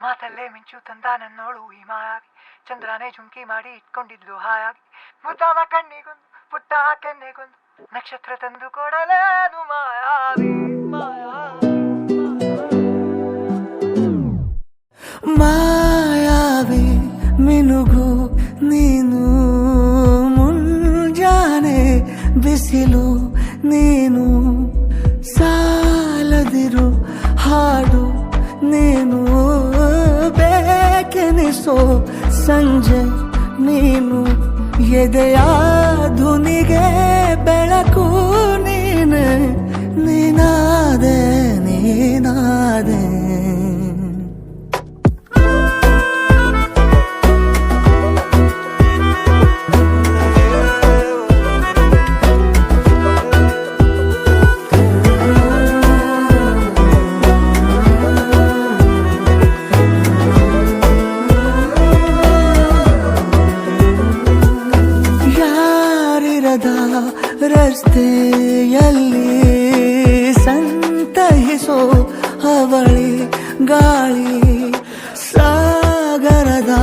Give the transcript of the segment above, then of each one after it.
ಮಾತಲ್ಲೇ ಮಿಂಚು ತಂದ ನನ್ನೋಳು ಈ ಮಾಯಾವಿ, ಚಂದ್ರನೇ ಜುಂಕಿ ಮಾಡಿ ಇಟ್ಕೊಂಡಿದ್ಲು ಹಾಯಾಗಿ, ಮುದ್ದಾದ ಕಣ್ಣಿಗೊಂದು ಪುಟ್ಟ ಕೆನ್ನೆಗೊಂದು ನಕ್ಷತ್ರ ತಂದು ಕೊಡಲೇನು ಮಾಯಾವಿ ಮಾಯಾವಿ ಮಿನುಗು ನೀನು, ಮುಂಜಾನೆ ಬಿಸಿಲು ನೀನು, ಸಾಲದಿರು ಹಾಡು ನೀನು, ಬೇಕೆನಿಸೋ ಸಂಜೆ ನೀನು, ಎದೆಯ ಧುನಿಗೆ ಬೆಳಕು ನೀನೆ, ನೀನಾದೆ ನೀನಾದೆ. ರಸ್ತೆಯಲ್ಲಿ ಸಂತಹಿಸೋ ಅವಳಿ ಗಾಳಿ, ಸಾಗರದ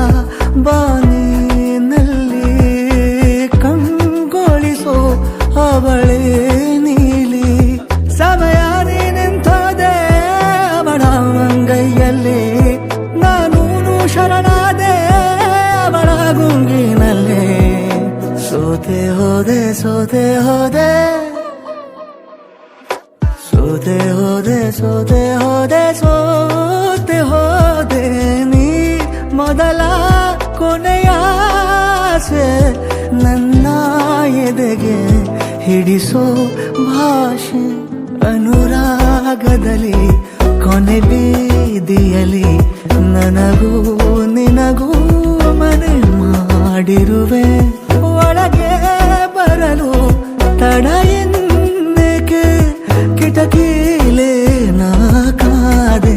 ಬಾನಿನಲ್ಲಿ ಕಂಗೊಳಿಸೋ ಅವಳಿ ನೀಲಿ, ಸಮಯ ನಿಂತೋದೆ ಅವಳ ಅಂಗೈಯಲ್ಲಿ, ನಾನು ಶರಣಾದೆ ಅವಳ ಗುಂಗಿನಲ್ಲಿ, ಸೋತೆ ಹೋದೆ ಸೋತೆ ಹೋದೆ ಸೋತೆ ಹೋದೆ ಸೋತೆ ಹೋದೆ ಸೋತೆ ಹೋದೆ, ನೀ ಮೊದಲ ಕೊನೆಯ ಆಸೆ, ನನ್ನ ಎದೆಗೆ ಹಿಡಿಸೋ ಭಾಷೆ, ಅನುರಾಗದಲ್ಲಿ ಕೊನೆ ಬೀದಿಯಲ್ಲಿ ನನಗೂ ನಿನಗೂ ಮನೆ ಮಾಡಿರುವೆ, ಒಳಗೆ ಬರಲು ತಡ ಎನ್ನಕ್ಕೆ ಕಿಟಕಿಲೇ ನಾ ಕಾದೆ.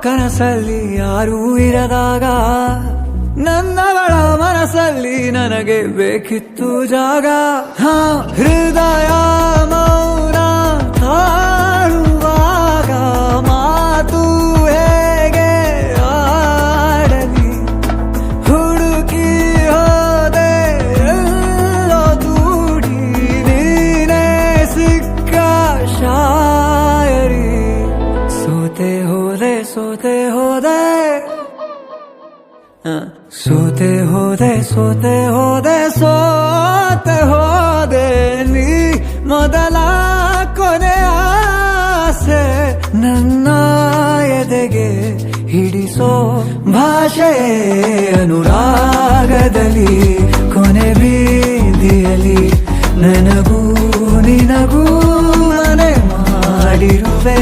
ಕನಸಲ್ಲಿ ಯಾರೂ ಇರದಾಗ ನನ್ನವಳ ಮನಸ್ಸಲ್ಲಿ ನನಗೆ ಬೇಕಿತ್ತು ಜಾಗ, ಹೃದಯ ಮೌನ ತಾಳುವಾಗ ಮಾತು ಹೇಗೆ ಆಡಲಿ, ಹುಡುಕಿ ಹೋದೆ ಎಲ್ಲೋ ದೂಡಿ, ನೀನೇ ಸಿಕ್ಕ ಶಾಯರಿ, ಸೋತೆ ಹೋದೆ ಸೋತೆ ಹೋದೆ ಸೋತೆ ಹೋದೆ ಸೋತೆ ಹೋದೆ ಸೋತೆ ಹೋದೆ, ನೀ ಮೊದಲ ಕೊನೆ ಆಸೆ, ನನ್ನ ಎದೆಗೆ ಹಿಡಿಸೋ ಭಾಷೆ, ಅನುರಾಗದಲ್ಲಿ ಕೊನೆ ಬೀದಿಯಲ್ಲಿ ನನಗೂ ನಿನಗೂ ಮನೆ ಮಾಡಿರುವೆ.